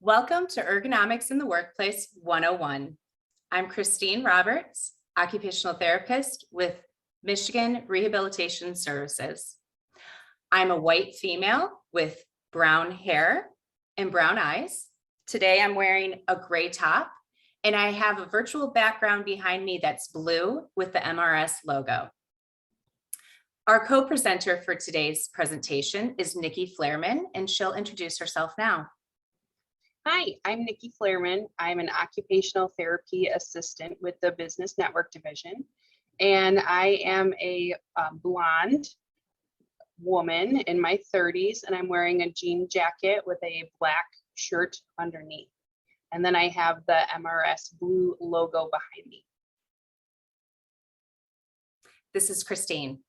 Welcome to Ergonomics in the Workplace 101. I'm Christine Roberts, occupational therapist with Michigan Rehabilitation Services. I'm a white female with brown hair and brown eyes. Today I'm wearing a gray top and I have a virtual background behind me that's blue with the MRS logo. Our co-presenter for today's presentation is Nikki Flairman, and she'll introduce herself now. Hi, I'm Nikki Flairman. I'm an occupational therapy assistant with the Business Network Division, and I am a blonde woman in my 30s, and I'm wearing a jean jacket with a black shirt underneath. And then I have the MRS blue logo behind me. This is Christine.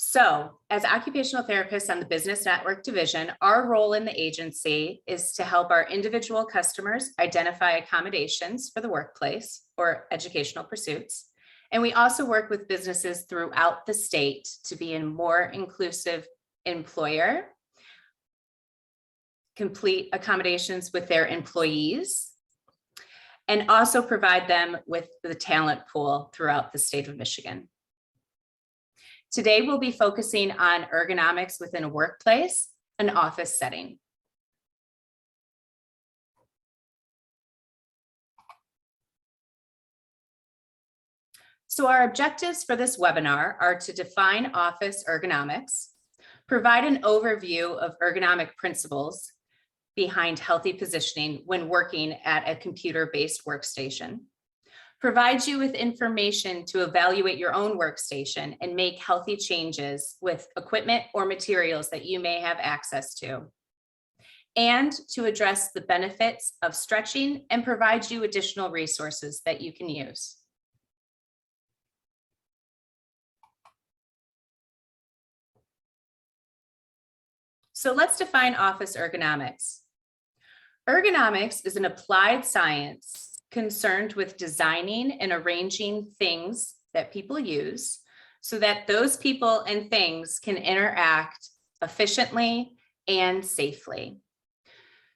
So, as occupational therapists on the Business Network Division, our role in the agency is to help our individual customers identify accommodations for the workplace or educational pursuits. And we also work with businesses throughout the state to be a more inclusive employer, complete accommodations with their employees, and also provide them with the talent pool throughout the state of Michigan. Today, we'll be focusing on ergonomics within a workplace, an office setting. So our objectives for this webinar are to define office ergonomics, provide an overview of ergonomic principles behind healthy positioning when working at a computer-based workstation, provide you with information to evaluate your own workstation and make healthy changes with equipment or materials that you may have access to, and to address the benefits of stretching and provide you additional resources that you can use. So let's define office ergonomics. Ergonomics is an applied science concerned with designing and arranging things that people use so that those people and things can interact efficiently and safely.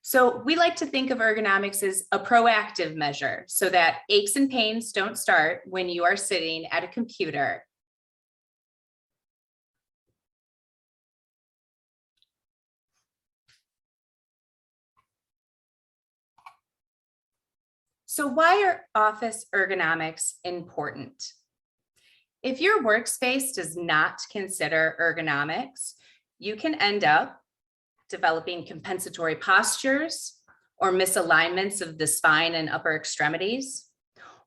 So we like to think of ergonomics as a proactive measure so that aches and pains don't start when you are sitting at a computer. So why are office ergonomics important? If your workspace does not consider ergonomics, you can end up developing compensatory postures or misalignments of the spine and upper extremities,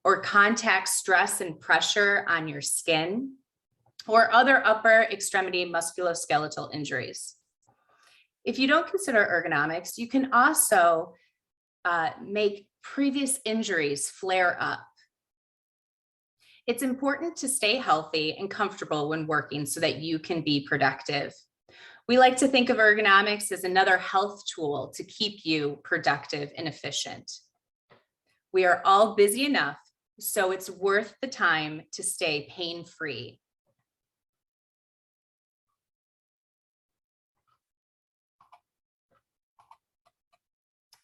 or contact stress and pressure on your skin, or other upper extremity musculoskeletal injuries. If you don't consider ergonomics, you can also make previous injuries flare up. It's important to stay healthy and comfortable when working so that you can be productive. We like to think of ergonomics as another health tool to keep you productive and efficient. We are all busy enough, so it's worth the time to stay pain-free.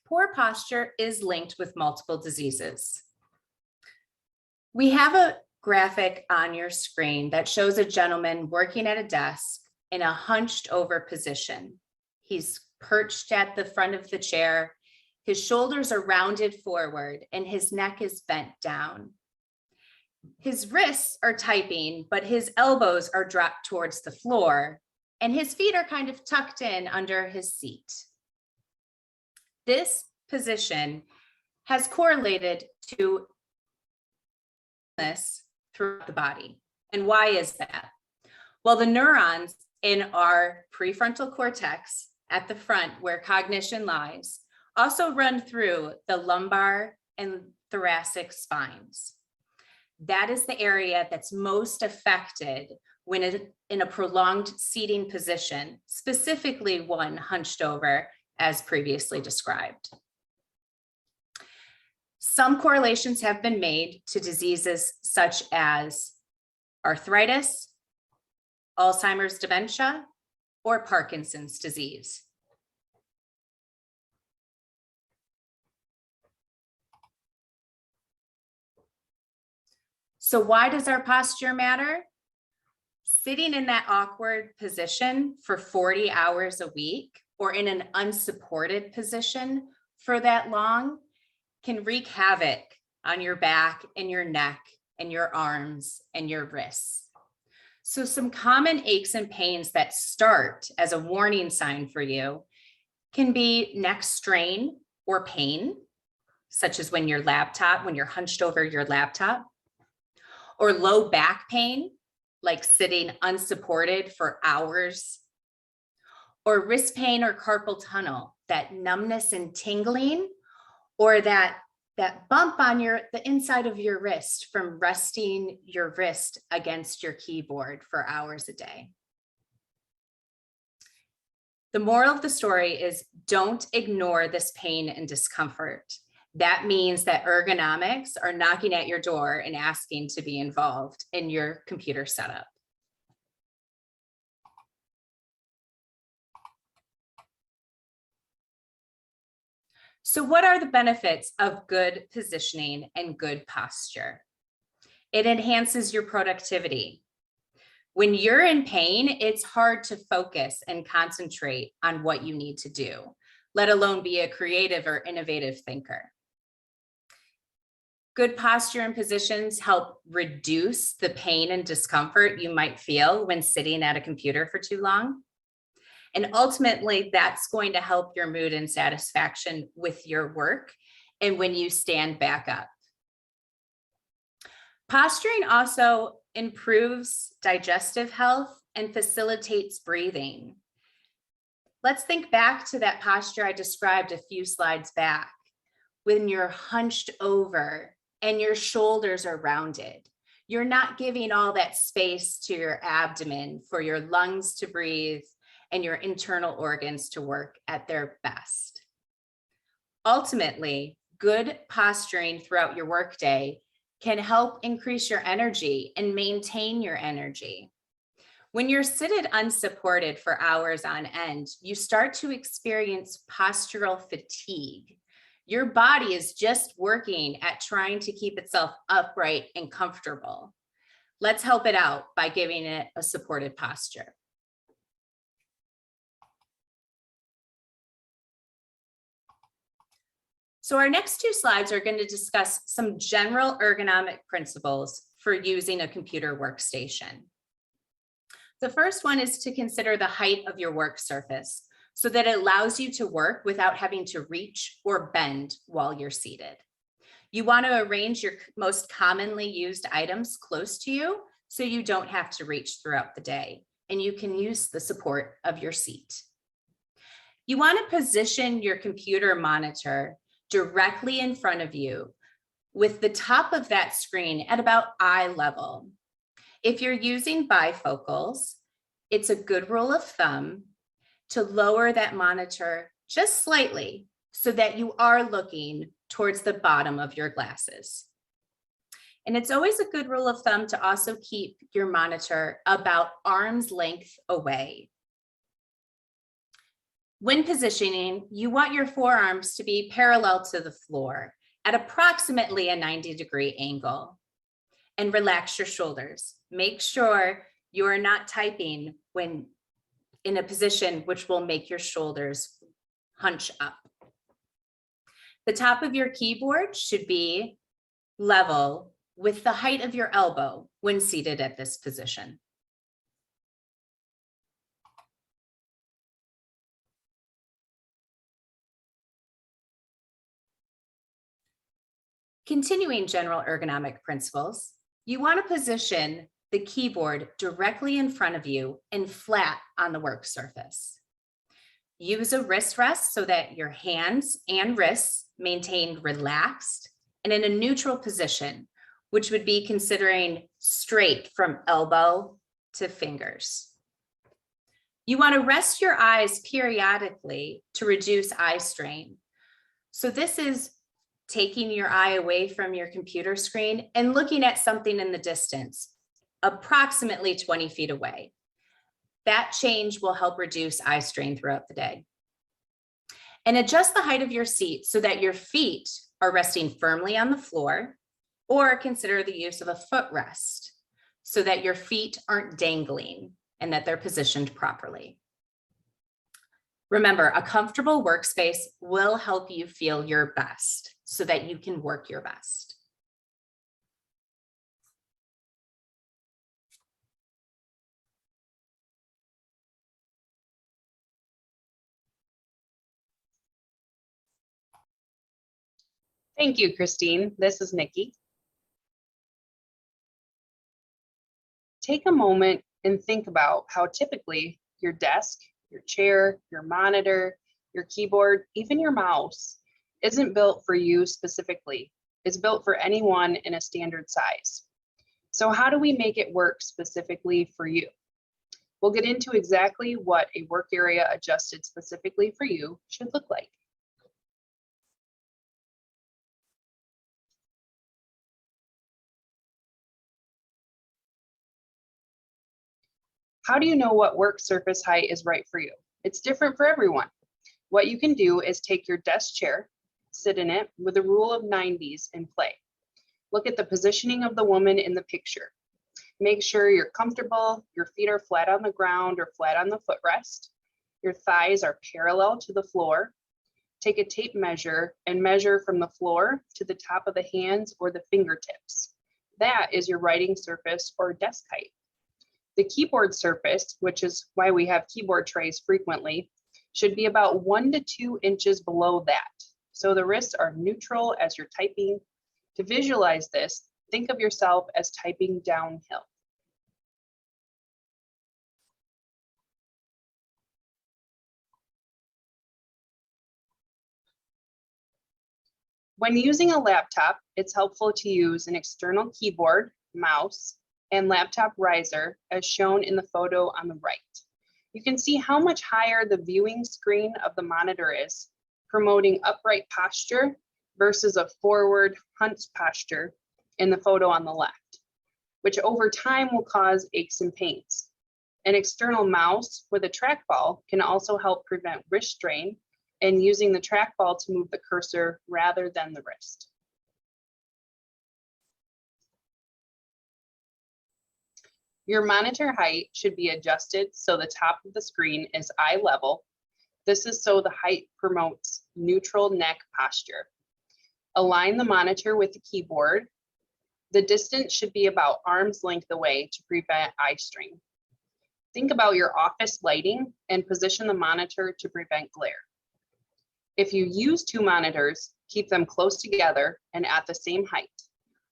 Poor posture is linked with multiple diseases. We have a graphic on your screen that shows a gentleman working at a desk in a hunched over position. He's perched at the front of the chair. His shoulders are rounded forward and his neck is bent down. His wrists are typing, but his elbows are dropped towards the floor and his feet are kind of tucked in under his seat. This position has correlated to illness throughout the body. And why is that? Well, the neurons in our prefrontal cortex at the front where cognition lies also run through the lumbar and thoracic spines. That is the area that's most affected when in a prolonged seating position, specifically one hunched over as previously described. Some correlations have been made to diseases such as arthritis, Alzheimer's dementia, or Parkinson's disease. So why does our posture matter? Sitting in that awkward position for 40 hours a week or in an unsupported position for that long can wreak havoc on your back and your neck and your arms and your wrists. So some common aches and pains that start as a warning sign for you can be neck strain or pain, such as when you're hunched over your laptop, or low back pain, like sitting unsupported for hours, or wrist pain or carpal tunnel, that numbness and tingling, or that bump on the inside of your wrist from resting your wrist against your keyboard for hours a day. The moral of the story is don't ignore this pain and discomfort. That means that ergonomics are knocking at your door and asking to be involved in your computer setup. So what are the benefits of good positioning and good posture? It enhances your productivity. When you're in pain, it's hard to focus and concentrate on what you need to do, let alone be a creative or innovative thinker. Good posture and positions help reduce the pain and discomfort you might feel when sitting at a computer for too long. And ultimately, that's going to help your mood and satisfaction with your work and when you stand back up. Posturing also improves digestive health and facilitates breathing. Let's think back to that posture I described a few slides back. When you're hunched over and your shoulders are rounded, you're not giving all that space to your abdomen for your lungs to breathe and your internal organs to work at their best. Ultimately, good posturing throughout your workday can help increase your energy and maintain your energy. When you're seated unsupported for hours on end, you start to experience postural fatigue. Your body is just working at trying to keep itself upright and comfortable. Let's help it out by giving it a supported posture. So our next two slides are going to discuss some general ergonomic principles for using a computer workstation. The first one is to consider the height of your work surface so that it allows you to work without having to reach or bend while you're seated. You want to arrange your most commonly used items close to you so you don't have to reach throughout the day, and you can use the support of your seat. You want to position your computer monitor directly in front of you with the top of that screen at about eye level. If you're using bifocals, it's a good rule of thumb to lower that monitor just slightly so that you are looking towards the bottom of your glasses. And it's always a good rule of thumb to also keep your monitor about arm's length away. When positioning, you want your forearms to be parallel to the floor at approximately a 90-degree angle. And relax your shoulders. Make sure you are not typing when in a position which will make your shoulders hunch up. The top of your keyboard should be level with the height of your elbow when seated at this position. Continuing general ergonomic principles, you want to position the keyboard directly in front of you and flat on the work surface. Use a wrist rest so that your hands and wrists maintain relaxed and in a neutral position, which would be considering straight from elbow to fingers. You want to rest your eyes periodically to reduce eye strain. So this is taking your eye away from your computer screen and looking at something in the distance, approximately 20 feet away. That change will help reduce eye strain throughout the day. And adjust the height of your seat so that your feet are resting firmly on the floor or consider the use of a footrest so that your feet aren't dangling and that they're positioned properly. Remember, a comfortable workspace will help you feel your best so that you can work your best. Thank you, Christine. This is Nikki. Take a moment and think about how typically your desk, your chair, your monitor, your keyboard, even your mouse isn't built for you specifically. It's built for anyone in a standard size. So how do we make it work specifically for you? We'll get into exactly what a work area adjusted specifically for you should look like. How do you know what work surface height is right for you? It's different for everyone. What you can do is take your desk chair, sit in it with a rule of 90s and play. Look at the positioning of the woman in the picture. Make sure you're comfortable, your feet are flat on the ground or flat on the footrest. Your thighs are parallel to the floor. Take a tape measure and measure from the floor to the top of the hands or the fingertips. That is your writing surface or desk height. The keyboard surface, which is why we have keyboard trays frequently, should be about 1 to 2 inches below that. So the wrists are neutral as you're typing. To visualize this, think of yourself as typing downhill. When using a laptop, it's helpful to use an external keyboard, mouse, and laptop riser as shown in the photo on the right. You can see how much higher the viewing screen of the monitor is, promoting upright posture versus a forward hunched posture in the photo on the left, which over time will cause aches and pains. An external mouse with a trackball can also help prevent wrist strain and using the trackball to move the cursor rather than the wrist. Your monitor height should be adjusted so the top of the screen is eye level. This is so the height promotes neutral neck posture. Align the monitor with the keyboard. The distance should be about arm's length away to prevent eye strain. Think about your office lighting and position the monitor to prevent glare. If you use 2 monitors, keep them close together and at the same height.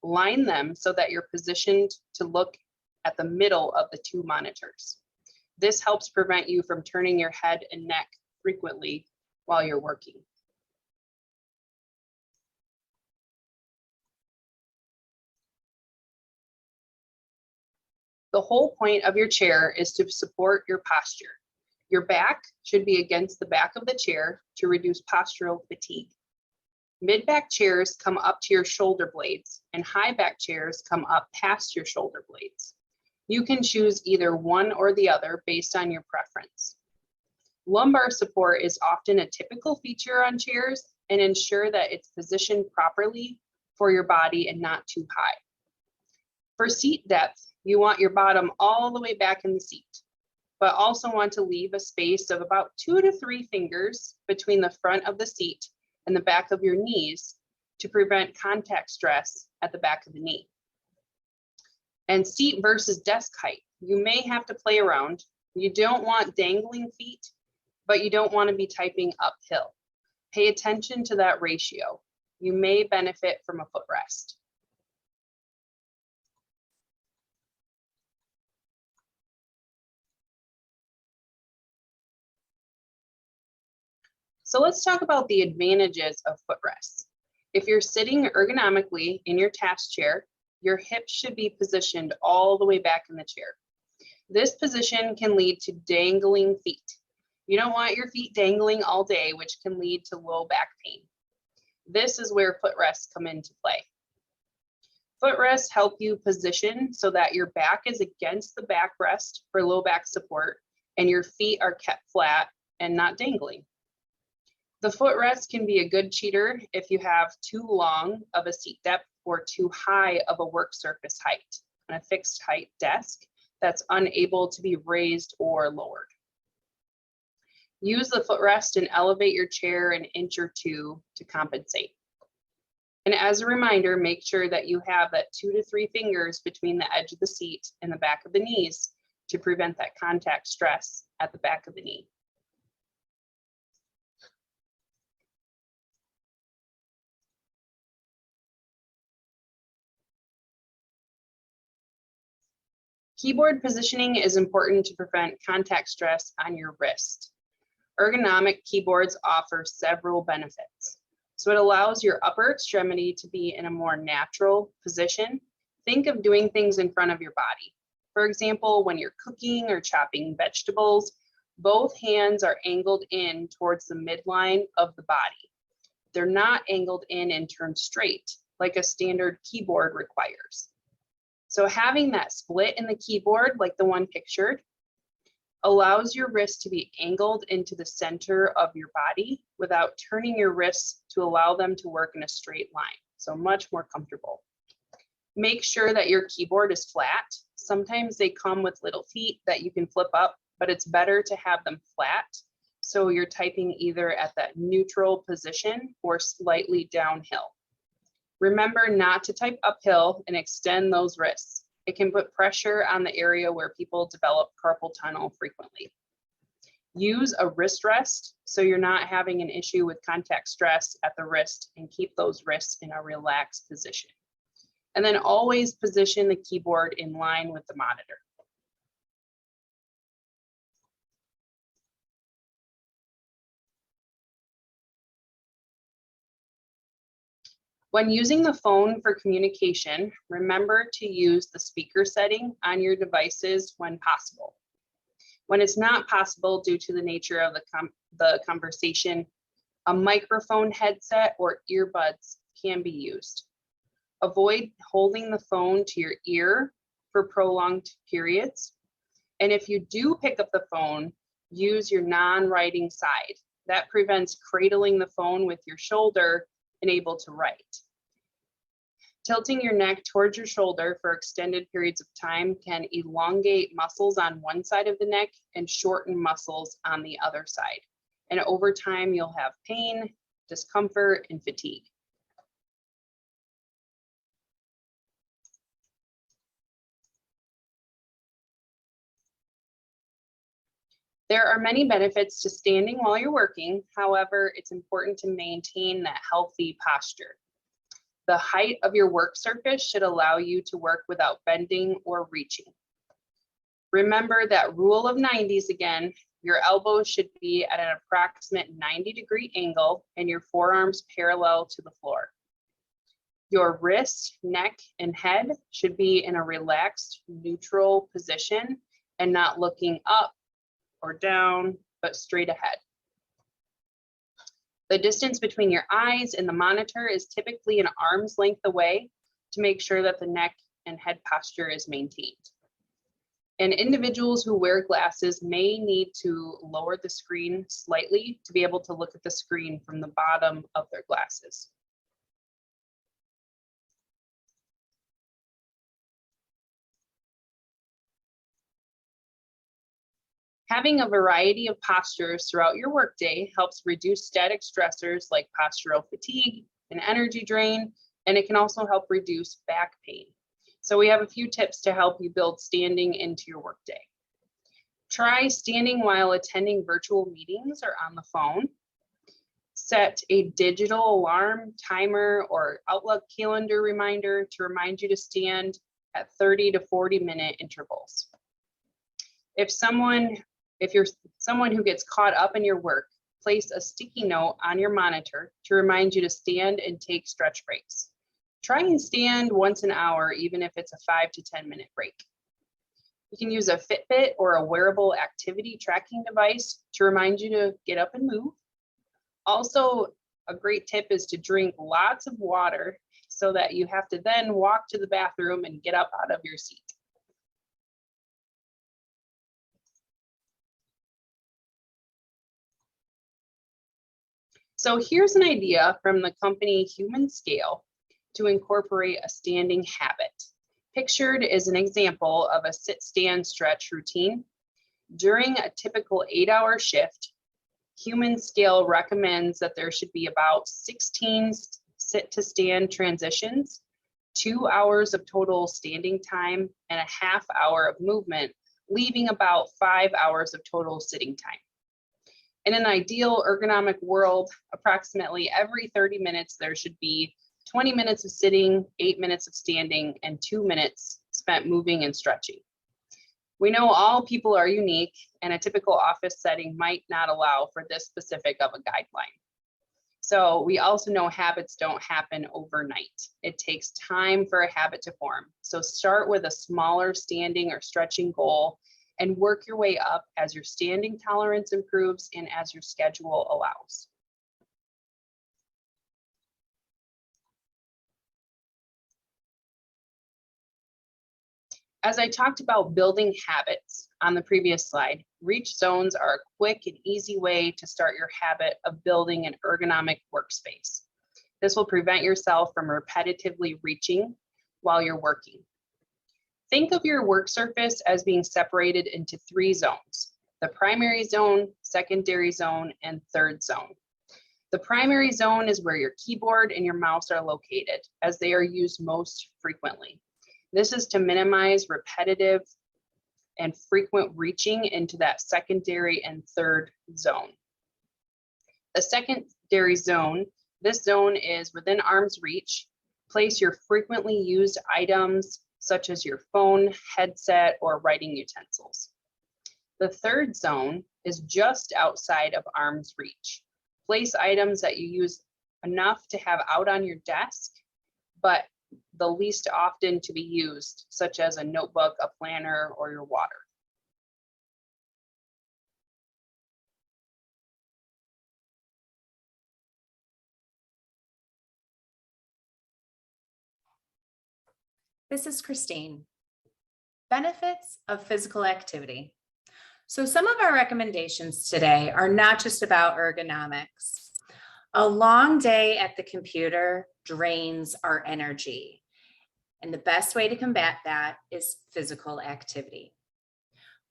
Line them so that you're positioned to look at the middle of the 2 monitors. This helps prevent you from turning your head and neck frequently while you're working. The whole point of your chair is to support your posture. Your back should be against the back of the chair to reduce postural fatigue. Mid-back chairs come up to your shoulder blades and high back chairs come up past your shoulder blades. You can choose either one or the other based on your preference. Lumbar support is often a typical feature on chairs and ensure that it's positioned properly for your body and not too high. For seat depth, you want your bottom all the way back in the seat, but also want to leave a space of about 2 to 3 fingers between the front of the seat and the back of your knees to prevent contact stress at the back of the knee. And seat versus desk height, you may have to play around. You don't want dangling feet, but you don't want to be typing uphill. Pay attention to that ratio. You may benefit from a footrest. So let's talk about the advantages of footrests. If you're sitting ergonomically in your task chair, your hips should be positioned all the way back in the chair. This position can lead to dangling feet. You don't want your feet dangling all day, which can lead to low back pain. This is where footrests come into play. Footrests help you position so that your back is against the backrest for low back support and your feet are kept flat and not dangling. The footrest can be a good cheater if you have too long of a seat depth or too high of a work surface height on a fixed height desk that's unable to be raised or lowered. Use the footrest and elevate your chair an inch or two to compensate. And as a reminder, make sure that you have that 2 to 3 fingers between the edge of the seat and the back of the knees to prevent that contact stress at the back of the knee. Keyboard positioning is important to prevent contact stress on your wrist. Ergonomic keyboards offer several benefits. So it allows your upper extremity to be in a more natural position. Think of doing things in front of your body. For example, when you're cooking or chopping vegetables, both hands are angled in towards the midline of the body. They're not angled in and turned straight like a standard keyboard requires. So having that split in the keyboard, like the one pictured, allows your wrist to be angled into the center of your body without turning your wrists to allow them to work in a straight line. So much more comfortable. Make sure that your keyboard is flat. Sometimes they come with little feet that you can flip up, but it's better to have them flat. So you're typing either at that neutral position or slightly downhill. Remember not to type uphill and extend those wrists. It can put pressure on the area where people develop carpal tunnel frequently. Use a wrist rest so you're not having an issue with contact stress at the wrist, and keep those wrists in a relaxed position. And then always position the keyboard in line with the monitor. When using the phone for communication, remember to use the speaker setting on your devices when possible. When it's not possible due to the nature of the conversation, a microphone headset or earbuds can be used. Avoid holding the phone to your ear for prolonged periods. And if you do pick up the phone, use your non-writing side. That prevents cradling the phone with your shoulder and able to write. Tilting your neck towards your shoulder for extended periods of time can elongate muscles on one side of the neck and shorten muscles on the other side. And over time, you'll have pain, discomfort, and fatigue. There are many benefits to standing while you're working. However, it's important to maintain that healthy posture. The height of your work surface should allow you to work without bending or reaching. Remember that rule of 90s again. Your elbows should be at an approximate 90-degree angle and your forearms parallel to the floor. Your wrist, neck, and head should be in a relaxed, neutral position and not looking up or down, but straight ahead. The distance between your eyes and the monitor is typically an arm's length away to make sure that the neck and head posture is maintained. And individuals who wear glasses may need to lower the screen slightly to be able to look at the screen from the bottom of their glasses. Having a variety of postures throughout your workday helps reduce static stressors like postural fatigue and energy drain, and it can also help reduce back pain. So we have a few tips to help you build standing into your workday. Try standing while attending virtual meetings or on the phone. Set a digital alarm, timer, or Outlook calendar reminder to remind you to stand at 30 to 40-minute intervals. If you're someone who gets caught up in your work, place a sticky note on your monitor to remind you to stand and take stretch breaks. Try and stand once an hour, even if it's a 5 to 10-minute break. You can use a Fitbit or a wearable activity tracking device to remind you to get up and move. Also, a great tip is to drink lots of water so that you have to then walk to the bathroom and get up out of your seat. So here's an idea from the company Human Scale. to incorporate a standing habit. Pictured is an example of a sit-stand stretch routine. During a typical 8-hour shift, Human Scale recommends that there should be about 16 sit to stand transitions, 2 hours of total standing time, and a half hour of movement, leaving about 5 hours of total sitting time. In an ideal ergonomic world, approximately every 30 minutes, there should be 20 minutes of sitting, 8 minutes of standing, and 2 minutes spent moving and stretching. We know all people are unique, and a typical office setting might not allow for this specific of a guideline. So we also know habits don't happen overnight. It takes time for a habit to form. So start with a smaller standing or stretching goal and work your way up as your standing tolerance improves and as your schedule allows. As I talked about building habits on the previous slide, reach zones are a quick and easy way to start your habit of building an ergonomic workspace. This will prevent yourself from repetitively reaching while you're working. Think of your work surface as being separated into 3 zones: the primary zone, secondary zone, and third zone. The primary zone is where your keyboard and your mouse are located, as they are used most frequently. This is to minimize repetitive and frequent reaching into that secondary and third zone. The secondary zone, this zone is within arm's reach. Place your frequently used items such as your phone, headset, or writing utensils. The third zone is just outside of arm's reach. Place items that you use enough to have out on your desk, but the least often to be used, such as a notebook, a planner, or your water. This is Christine. Benefits of physical activity. So some of our recommendations today are not just about ergonomics. A long day at the computer drains our energy. And the best way to combat that is physical activity.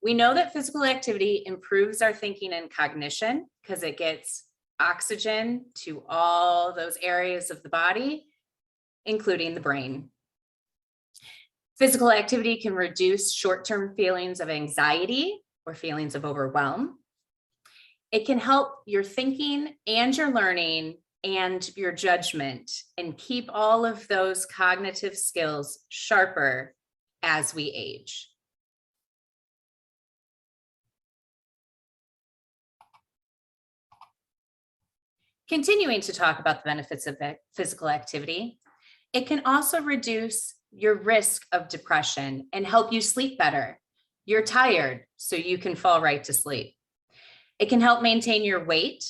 We know that physical activity improves our thinking and cognition because it gets oxygen to all those areas of the body, including the brain. Physical activity can reduce short-term feelings of anxiety or feelings of overwhelm. It can help your thinking and your learning and your judgment and keep all of those cognitive skills sharper as we age. Continuing to talk about the benefits of physical activity, it can also reduce your risk of depression and help you sleep better. You're tired, so you can fall right to sleep. It can help maintain your weight,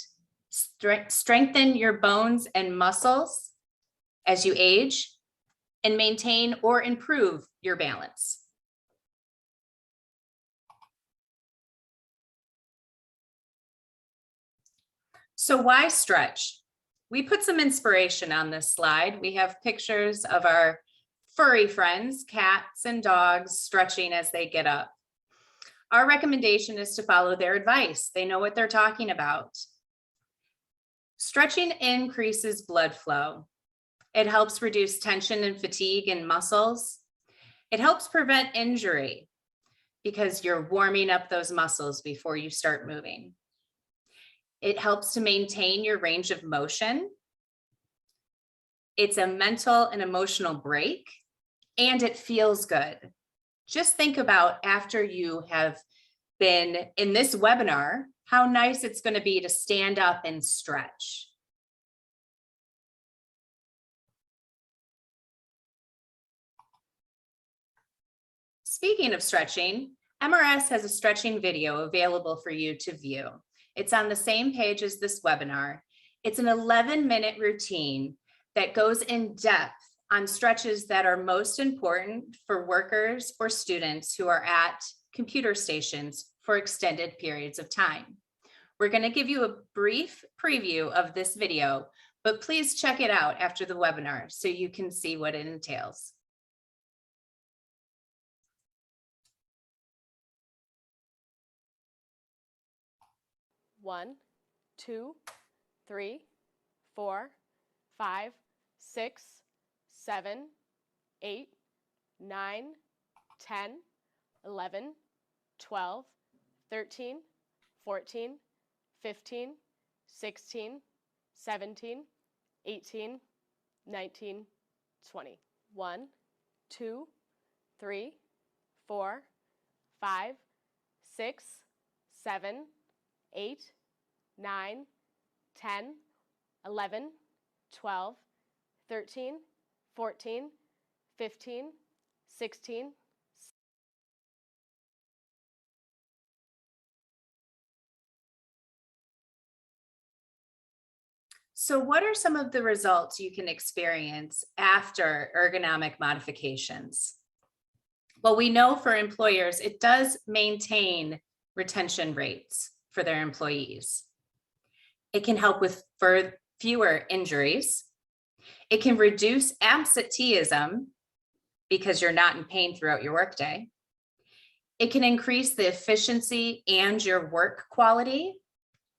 strengthen your bones and muscles as you age, and maintain or improve your balance. So why stretch? We put some inspiration on this slide. We have pictures of our furry friends, cats and dogs, stretching as they get up. Our recommendation is to follow their advice. They know what they're talking about. Stretching increases blood flow. It helps reduce tension and fatigue in muscles. It helps prevent injury because you're warming up those muscles before you start moving. It helps to maintain your range of motion. It's a mental and emotional break, and it feels good. Just think about after you have been in this webinar, how nice it's going to be to stand up and stretch. Speaking of stretching, MRS has a stretching video available for you to view. It's on the same page as this webinar. It's an 11-minute routine that goes in depth on stretches that are most important for workers or students who are at computer stations for extended periods of time. We're going to give you a brief preview of this video, but please check it out after the webinar so you can see what it entails. One, 2, 3, 4, 5, 6, 7, 8, 9, 10, 11, 12, 13, 14, 15, 16, 17, 18, 19, 20. 1, 2, 3, 4, 5, 6, 7, 8, 9, 10, 11, 12, 13, 14, 15, 16. So what are some of the results you can experience after ergonomic modifications? Well, we know for employers, it does maintain retention rates for their employees. It can help with fewer injuries. It can reduce absenteeism because you're not in pain throughout your workday. It can increase the efficiency and your work quality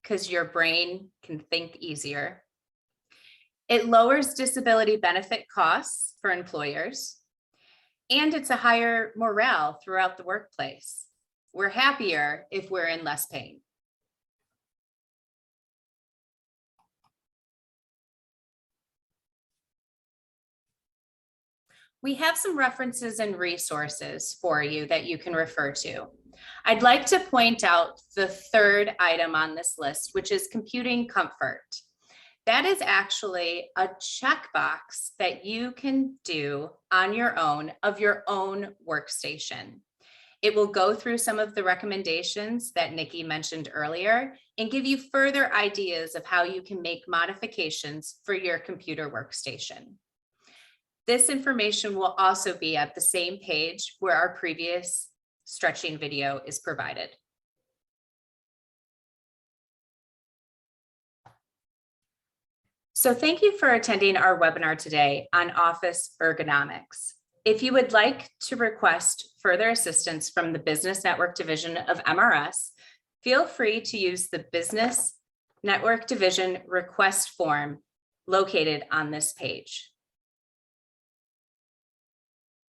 because your brain can think easier. It lowers disability benefit costs for employers, and it's a higher morale throughout the workplace. We're happier if we're in less pain. We have some references and resources for you that you can refer to. I'd like to point out the third item on this list, which is computing comfort. That is actually a checkbox that you can do on your own of your own workstation. It will go through some of the recommendations that Nikki mentioned earlier and give you further ideas of how you can make modifications for your computer workstation. This information will also be at the same page where our previous stretching video is provided. So thank you for attending our webinar today on office ergonomics. If you would like to request further assistance from the Business Network Division of MRS, feel free to use the Business Network Division request form located on this page.